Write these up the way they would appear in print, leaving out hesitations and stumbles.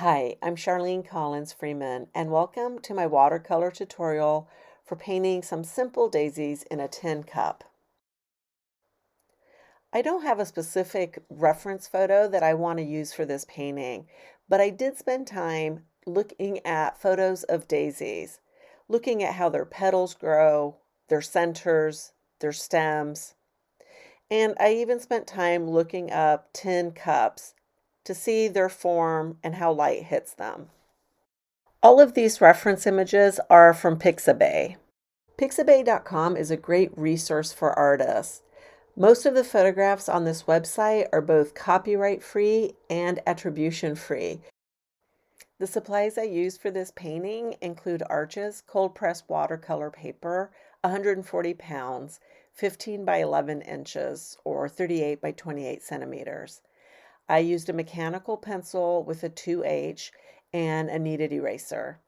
Hi, I'm Charlene Freeman, and welcome to my watercolor tutorial for painting some simple daisies in a tin cup. I don't have a specific reference photo that I want to use for this painting, but I did spend time looking at photos of daisies, looking at how their petals grow, their centers, their stems, and I even spent time looking up tin cups to see their form and how light hits them. All of these reference images are from Pixabay. Pixabay.com is a great resource for artists. Most of the photographs on this website are both copyright free and attribution free. The supplies I used for this painting include Arches cold pressed watercolor paper, 140 pounds, 15 by 11 inches, or 38 by 28 centimeters. I used a mechanical pencil with a 2H and a kneaded eraser.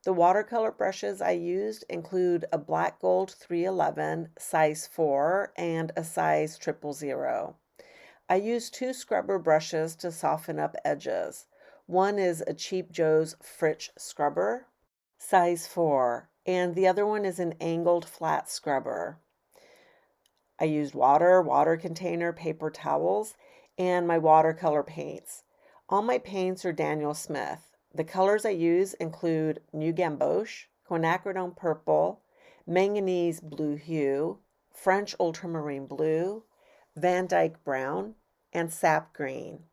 The watercolor brushes I used include a black gold 311, size 4, and a size 000. I used two scrubber brushes to soften up edges. One is a Cheap Joe's Fritch scrubber, size 4, and the other one is an angled flat scrubber. I used water container, paper towels, and my watercolor paints. All my paints are Daniel Smith. The colors I use include New Gamboge, quinacridone purple, manganese blue hue, French ultramarine blue, Van Dyke brown, and sap green.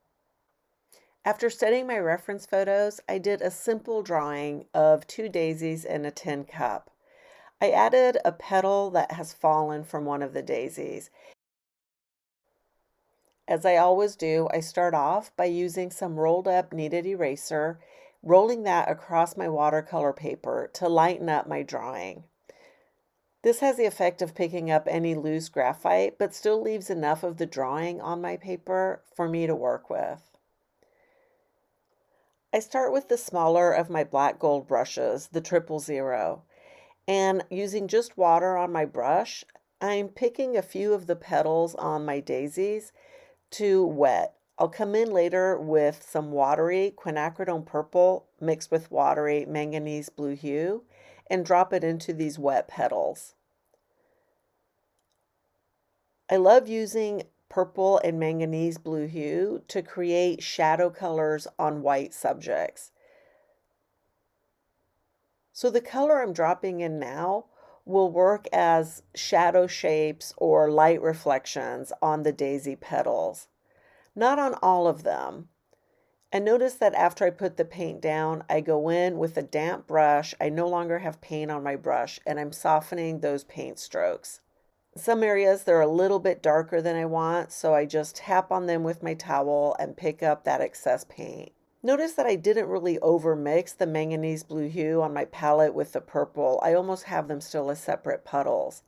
After studying my reference photos, I did a simple drawing of two daisies in a tin cup. I added a petal that has fallen from one of the daisies. As I always do, I start off by using some rolled up kneaded eraser, rolling that across my watercolor paper to lighten up my drawing. This has the effect of picking up any loose graphite, but still leaves enough of the drawing on my paper for me to work with. I start with the smaller of my black gold brushes, the 000, and using just water on my brush, I'm picking a few of the petals on my daisies to wet. I'll come in later with some watery quinacridone purple mixed with watery manganese blue hue and drop it into these wet petals. I love using purple and manganese blue hue to create shadow colors on white subjects. So the color I'm dropping in now will work as shadow shapes or light reflections on the daisy petals. Not on all of them. And notice that after I put the paint down, I go in with a damp brush. I no longer have paint on my brush, and I'm softening those paint strokes. Some areas they're a little bit darker than I want, so I just tap on them with my towel and pick up that excess paint. Notice that I didn't really overmix the manganese blue hue on my palette with the purple. I almost have them still as separate puddles.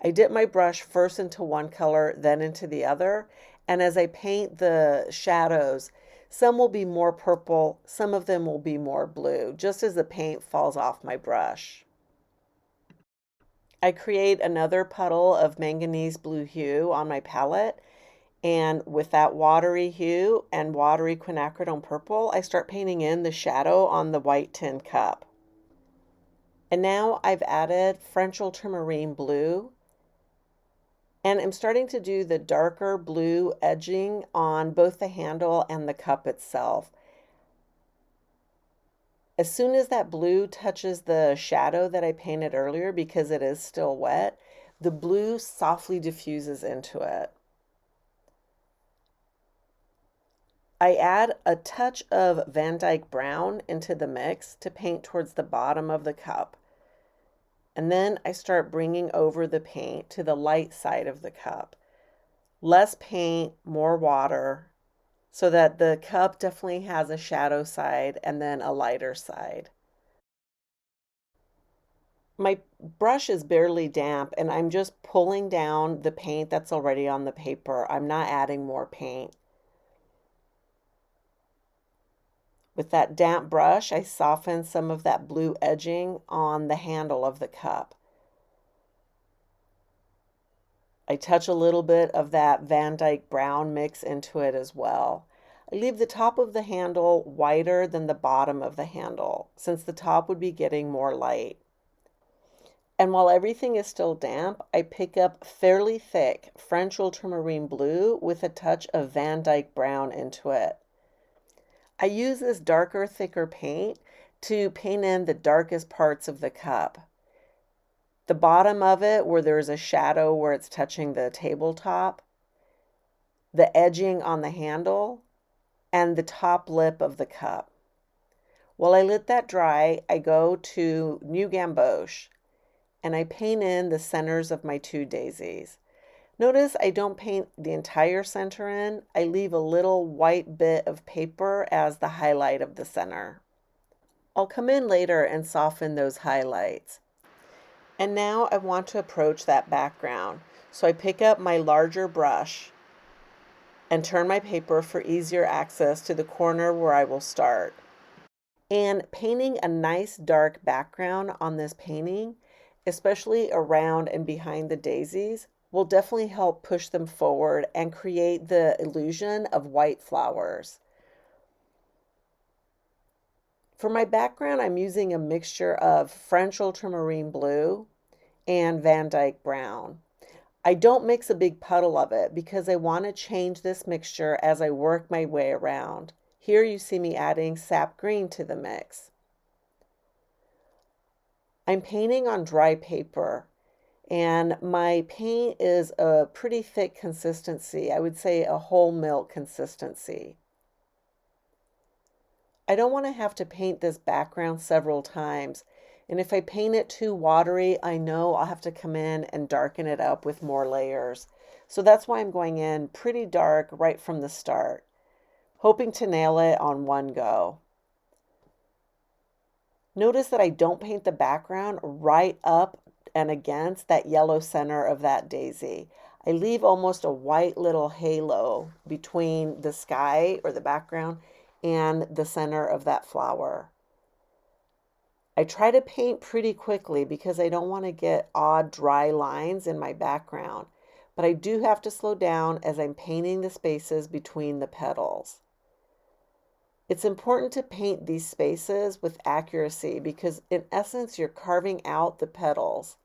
I dip my brush first into one color, then into the other, and as I paint the shadows, some will be more purple, some of them will be more blue, just as the paint falls off my brush. I create another puddle of manganese blue hue on my palette, and with that watery hue and watery quinacridone purple, I start painting in the shadow on the white tin cup. And now I've added French ultramarine blue, and I'm starting to do the darker blue edging on both the handle and the cup itself. As soon as that blue touches the shadow that I painted earlier, because it is still wet, the blue softly diffuses into it. I add a touch of Van Dyke brown into the mix to paint towards the bottom of the cup. And then I start bringing over the paint to the light side of the cup. Less paint, more water, so that the cup definitely has a shadow side and then a lighter side. My brush is barely damp and I'm just pulling down the paint that's already on the paper. I'm not adding more paint. With that damp brush, I soften some of that blue edging on the handle of the cup. I touch a little bit of that Van Dyke brown mix into it as well. I leave the top of the handle wider than the bottom of the handle, since the top would be getting more light. And while everything is still damp, I pick up fairly thick French ultramarine blue with a touch of Van Dyke brown into it. I use this darker, thicker paint to paint in the darkest parts of the cup. The bottom of it, where there's a shadow where it's touching the tabletop, the edging on the handle, and the top lip of the cup. While I let that dry, I go to New Gamboge and I paint in the centers of my two daisies. Notice I don't paint the entire center in. I leave a little white bit of paper as the highlight of the center. I'll come in later and soften those highlights. And now I want to approach that background. So I pick up my larger brush and turn my paper for easier access to the corner where I will start. And painting a nice dark background on this painting, especially around and behind the daisies, will definitely help push them forward and create the illusion of white flowers. For my background, I'm using a mixture of French ultramarine blue and Van Dyke brown. I don't mix a big puddle of it because I want to change this mixture as I work my way around. Here you see me adding sap green to the mix. I'm painting on dry paper, and my paint is a pretty thick consistency. I would say a whole milk consistency. I don't want to have to paint this background several times. And if I paint it too watery, I know I'll have to come in and darken it up with more layers. So that's why I'm going in pretty dark right from the start, hoping to nail it on one go. Notice that I don't paint the background right up and against that yellow center of that daisy. I leave almost a white little halo between the sky or the background and the center of that flower. I try to paint pretty quickly because I don't want to get odd dry lines in my background, but I do have to slow down as I'm painting the spaces between the petals. It's important to paint these spaces with accuracy because in essence you're carving out the petals.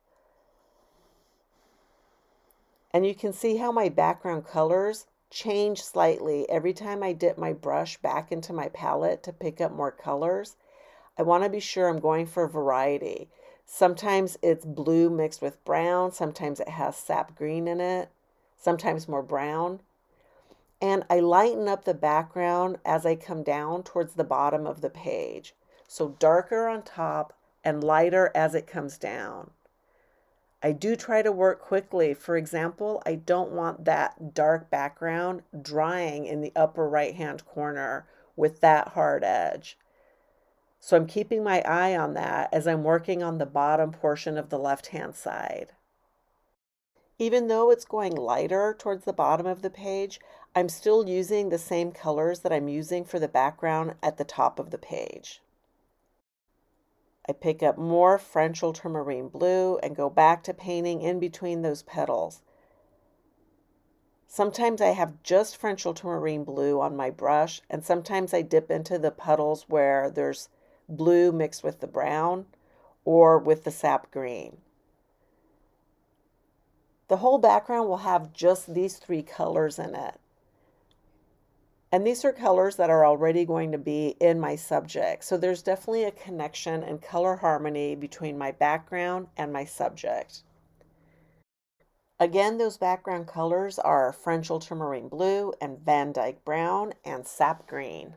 And you can see how my background colors change slightly every time I dip my brush back into my palette to pick up more colors. I want to be sure I'm going for variety. Sometimes it's blue mixed with brown, sometimes it has sap green in it, sometimes more brown. And I lighten up the background as I come down towards the bottom of the page. So darker on top and lighter as it comes down. I do try to work quickly. For example, I don't want that dark background drying in the upper right-hand corner with that hard edge. So I'm keeping my eye on that as I'm working on the bottom portion of the left-hand side. Even though it's going lighter towards the bottom of the page, I'm still using the same colors that I'm using for the background at the top of the page. I pick up more French ultramarine blue and go back to painting in between those petals. Sometimes I have just French ultramarine blue on my brush, and sometimes I dip into the puddles where there's blue mixed with the brown or with the sap green. The whole background will have just these three colors in it. And these are colors that are already going to be in my subject. So there's definitely a connection and color harmony between my background and my subject. Again, those background colors are French ultramarine blue and Van Dyke brown and sap green.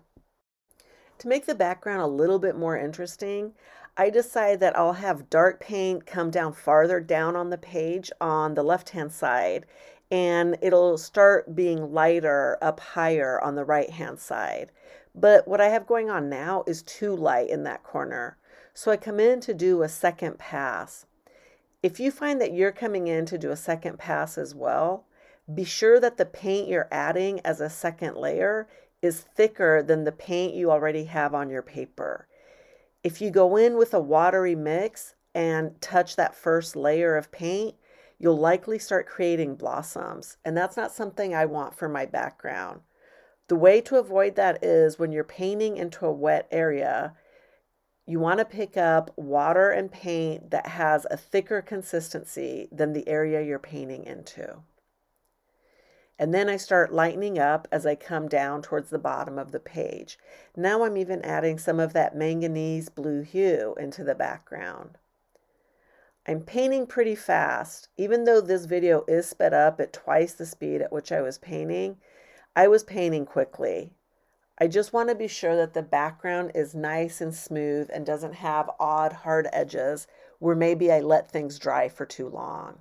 To make the background a little bit more interesting, I decide that I'll have dark paint come down farther down on the page on the left-hand side, and it'll start being lighter up higher on the right-hand side. But what I have going on now is too light in that corner. So I come in to do a second pass. If you find that you're coming in to do a second pass as well, be sure that the paint you're adding as a second layer is thicker than the paint you already have on your paper. If you go in with a watery mix and touch that first layer of paint, you'll likely start creating blossoms, and that's not something I want for my background. The way to avoid that is when you're painting into a wet area, you want to pick up water and paint that has a thicker consistency than the area you're painting into. And then I start lightening up as I come down towards the bottom of the page. Now I'm even adding some of that manganese blue hue into the background. I'm painting pretty fast. Even though this video is sped up at twice the speed at which I was painting quickly. I just want to be sure that the background is nice and smooth and doesn't have odd, hard edges where maybe I let things dry for too long.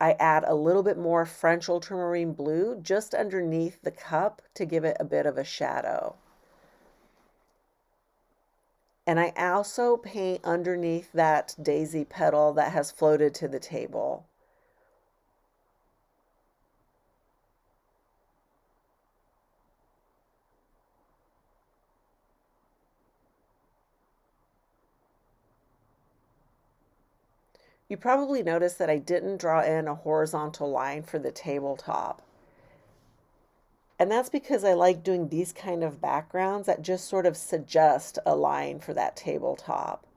I add a little bit more French ultramarine blue just underneath the cup to give it a bit of a shadow. And I also paint underneath that daisy petal that has floated to the table. You probably noticed that I didn't draw in a horizontal line for the tabletop. And that's because I like doing these kind of backgrounds that just sort of suggest a line for that tabletop.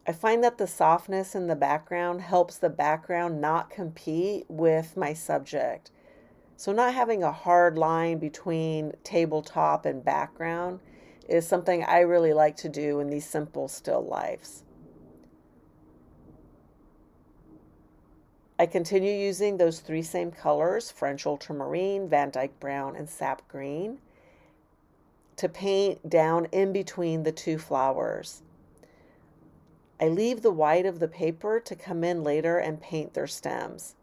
I find that the softness in the background helps the background not compete with my subject. So not having a hard line between tabletop and background is something I really like to do in these simple still lifes. I continue using those three same colors, French ultramarine, Van Dyke brown, and sap green, to paint down in between the two flowers. I leave the white of the paper to come in later and paint their stems.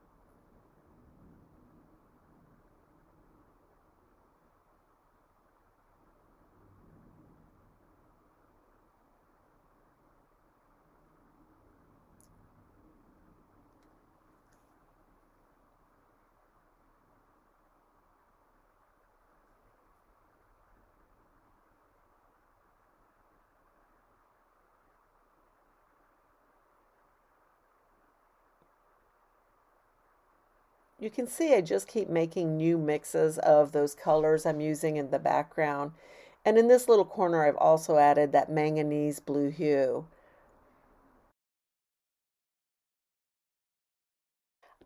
You can see I just keep making new mixes of those colors I'm using in the background. And in this little corner, I've also added that manganese blue hue.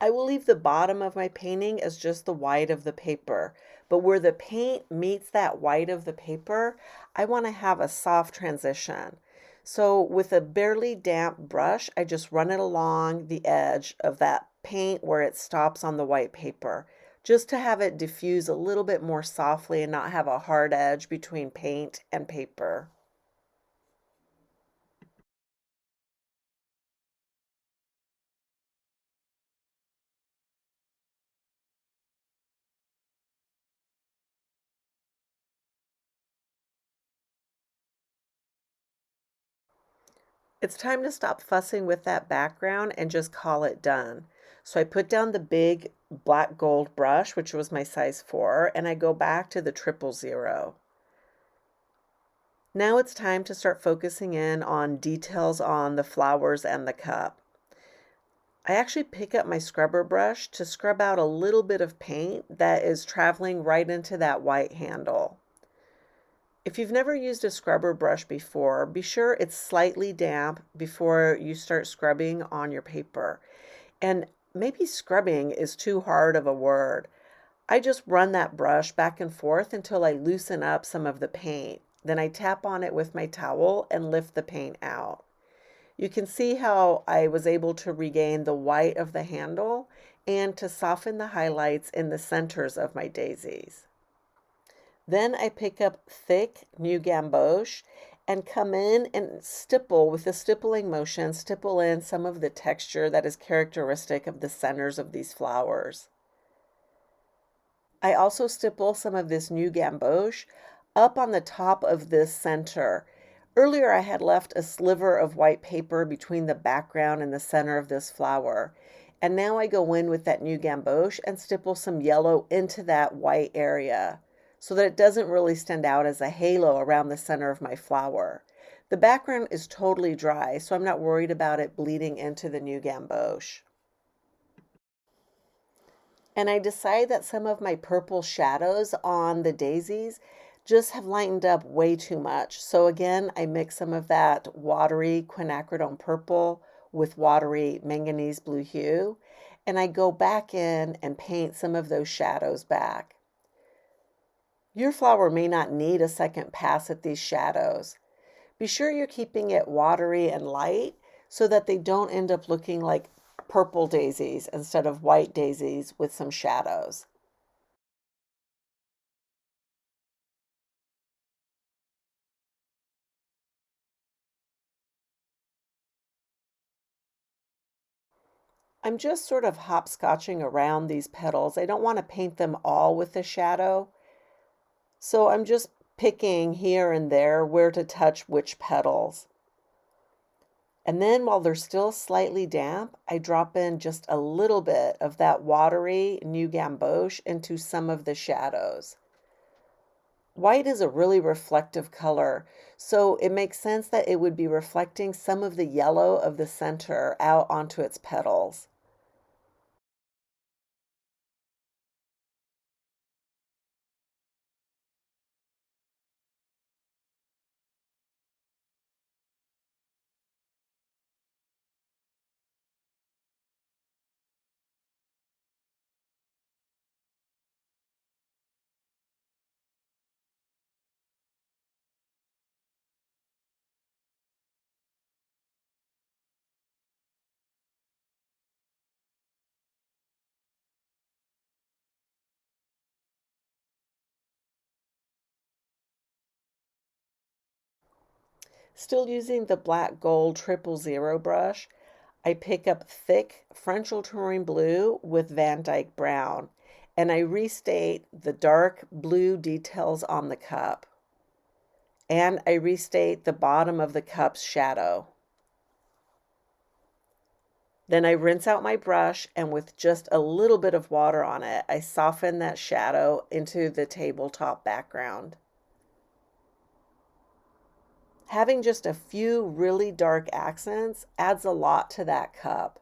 I will leave the bottom of my painting as just the white of the paper, but where the paint meets that white of the paper, I want to have a soft transition. So with a barely damp brush, I just run it along the edge of that paint where it stops on the white paper, just to have it diffuse a little bit more softly and not have a hard edge between paint and paper. It's time to stop fussing with that background and just call it done. So I put down the big black gold brush, which was my size 4, and I go back to the 000. Now it's time to start focusing in on details on the flowers and the cup. I actually pick up my scrubber brush to scrub out a little bit of paint that is traveling right into that white handle. If you've never used a scrubber brush before, be sure it's slightly damp before you start scrubbing on your paper. And maybe scrubbing is too hard of a word. I just run that brush back and forth until I loosen up some of the paint. Then I tap on it with my towel and lift the paint out. You can see how I was able to regain the white of the handle and to soften the highlights in the centers of my daisies. Then I pick up thick new gamboge and come in and stipple with the stippling motion, stipple in some of the texture that is characteristic of the centers of these flowers. I also stipple some of this new gamboge up on the top of this center. Earlier I had left a sliver of white paper between the background and the center of this flower. And now I go in with that new gamboge and stipple some yellow into that white area, so that it doesn't really stand out as a halo around the center of my flower. The background is totally dry, so I'm not worried about it bleeding into the new gamboge. And I decide that some of my purple shadows on the daisies just have lightened up way too much. So again, I mix some of that watery quinacridone purple with watery manganese blue hue, and I go back in and paint some of those shadows back. Your flower may not need a second pass at these shadows. Be sure you're keeping it watery and light so that they don't end up looking like purple daisies instead of white daisies with some shadows. I'm just sort of hopscotching around these petals. I don't want to paint them all with the shadow. So I'm just picking here and there where to touch which petals. And then while they're still slightly damp, I drop in just a little bit of that watery new gamboge into some of the shadows. White is a really reflective color, so it makes sense that it would be reflecting some of the yellow of the center out onto its petals. Still using the black gold 000 brush, I pick up thick French ultramarine blue with Van Dyke brown, and I restate the dark blue details on the cup. And I restate the bottom of the cup's shadow. Then I rinse out my brush, and with just a little bit of water on it, I soften that shadow into the tabletop background. Having just a few really dark accents adds a lot to that cup.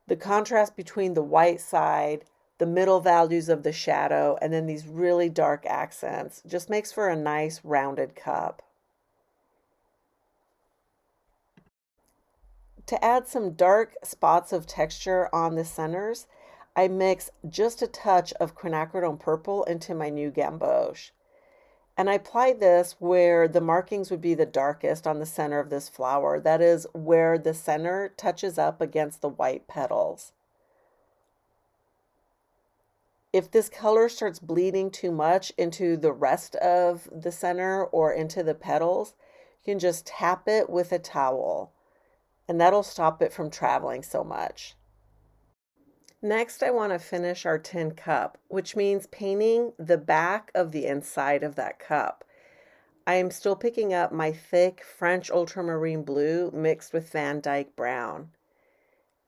The contrast between the white side, the middle values of the shadow, and then these really dark accents just makes for a nice rounded cup. To add some dark spots of texture on the centers, I mix just a touch of quinacridone purple into my new gamboge. And I apply this where the markings would be the darkest on the center of this flower. That is where the center touches up against the white petals. If this color starts bleeding too much into the rest of the center or into the petals, you can just tap it with a towel, and that'll stop it from traveling so much. Next, I want to finish our tin cup, which means painting the back of the inside of that cup. I am still picking up my thick French ultramarine blue mixed with Van Dyke brown.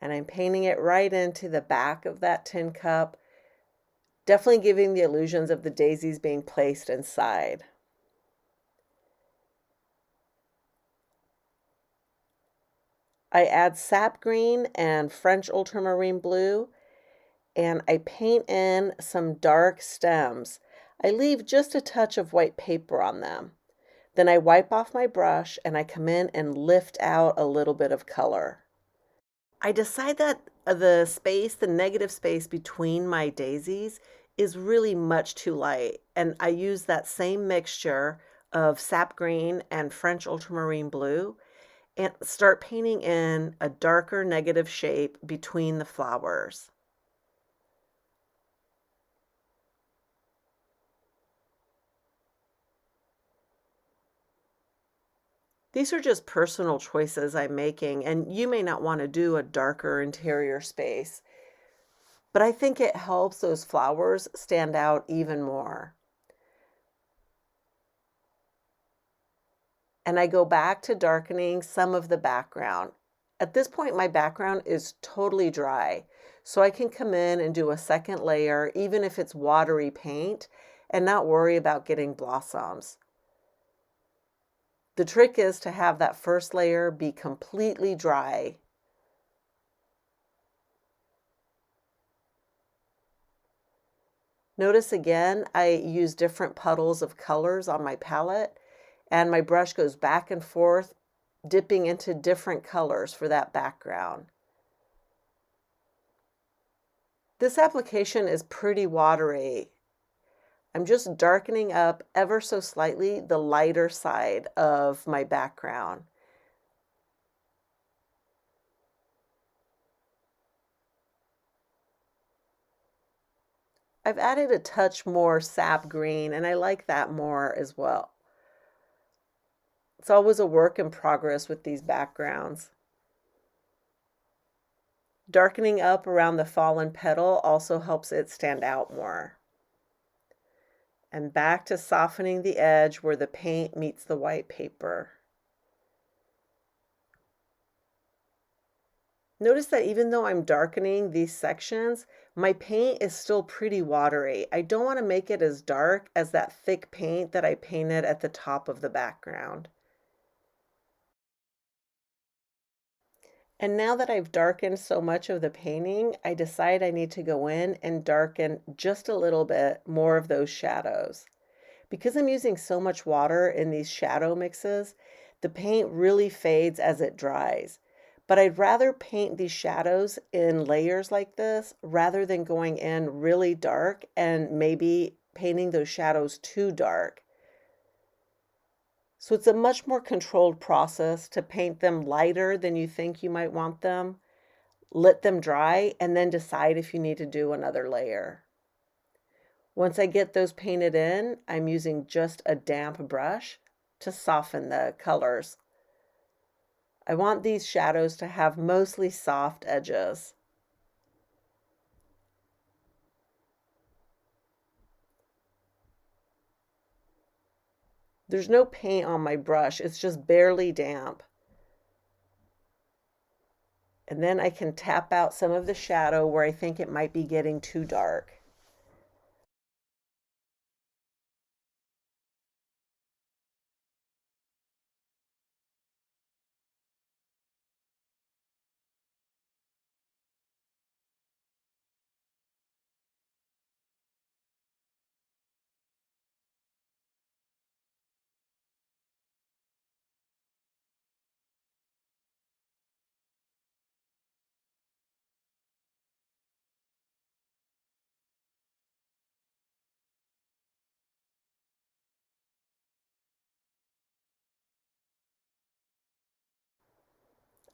And I'm painting it right into the back of that tin cup, definitely giving the illusions of the daisies being placed inside. I add sap green and French ultramarine blue, and I paint in some dark stems. I leave just a touch of white paper on them. Then I wipe off my brush and I come in and lift out a little bit of color. I decide that the negative space between my daisies is really much too light. And I use that same mixture of sap green and French ultramarine blue and start painting in a darker negative shape between the flowers. These are just personal choices I'm making, and you may not want to do a darker interior space, but I think it helps those flowers stand out even more. And I go back to darkening some of the background. At this point, my background is totally dry, so I can come in and do a second layer, even if it's watery paint, and not worry about getting blossoms. The trick is to have that first layer be completely dry. Notice again, I use different puddles of colors on my palette, and my brush goes back and forth, dipping into different colors for that background. This application is pretty watery. I'm just darkening up ever so slightly the lighter side of my background. I've added a touch more sap green, and I like that more as well. It's always a work in progress with these backgrounds. Darkening up around the fallen petal also helps it stand out more. And back to softening the edge where the paint meets the white paper. Notice that even though I'm darkening these sections, my paint is still pretty watery. I don't want to make it as dark as that thick paint that I painted at the top of the background. And now that I've darkened so much of the painting, I decide I need to go in and darken just a little bit more of those shadows. Because I'm using so much water in these shadow mixes, the paint really fades as it dries. But I'd rather paint these shadows in layers like this rather than going in really dark and maybe painting those shadows too dark. So it's a much more controlled process to paint them lighter than you think you might want them, let them dry, and then decide if you need to do another layer. Once I get those painted in, I'm using just a damp brush to soften the colors. I want these shadows to have mostly soft edges. There's no paint on my brush, it's just barely damp. And then I can tap out some of the shadow where I think it might be getting too dark.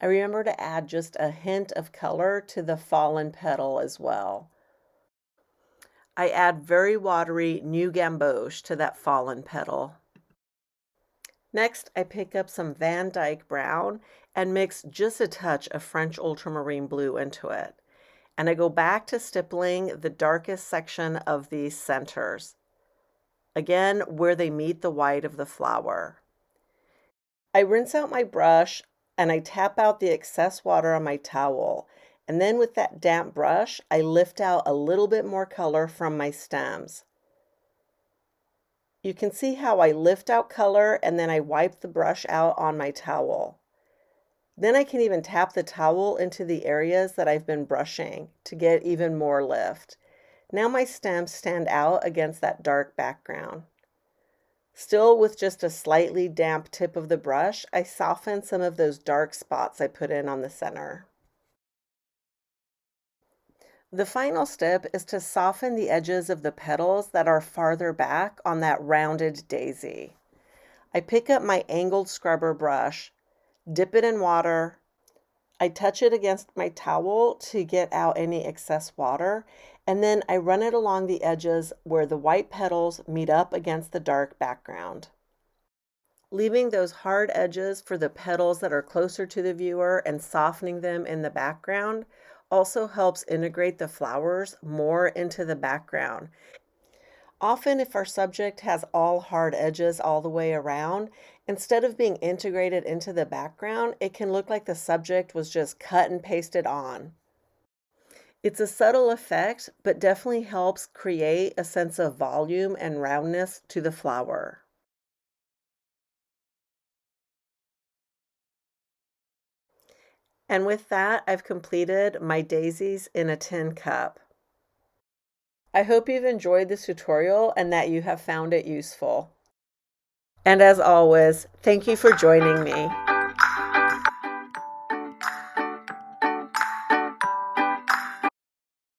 I remember to add just a hint of color to the fallen petal as well. I add very watery New Gamboge to that fallen petal. Next, I pick up some Van Dyke Brown and mix just a touch of French ultramarine blue into it. And I go back to stippling the darkest section of these centers. Again, where they meet the white of the flower. I rinse out my brush and I tap out the excess water on my towel. And then with that damp brush, I lift out a little bit more color from my stems. You can see how I lift out color and then I wipe the brush out on my towel. Then I can even tap the towel into the areas that I've been brushing to get even more lift. Now my stems stand out against that dark background. Still with just a slightly damp tip of the brush, I soften some of those dark spots I put in on the center. The final step is to soften the edges of the petals that are farther back on that rounded daisy. I pick up my angled scrubber brush, dip it in water, I touch it against my towel to get out any excess water, and then I run it along the edges where the white petals meet up against the dark background. Leaving those hard edges for the petals that are closer to the viewer and softening them in the background also helps integrate the flowers more into the background. Often, if our subject has all hard edges all the way around, instead of being integrated into the background, it can look like the subject was just cut and pasted on. It's a subtle effect, but definitely helps create a sense of volume and roundness to the flower. And with that, I've completed my daisies in a tin cup. I hope you've enjoyed this tutorial and that you have found it useful. And as always, thank you for joining me.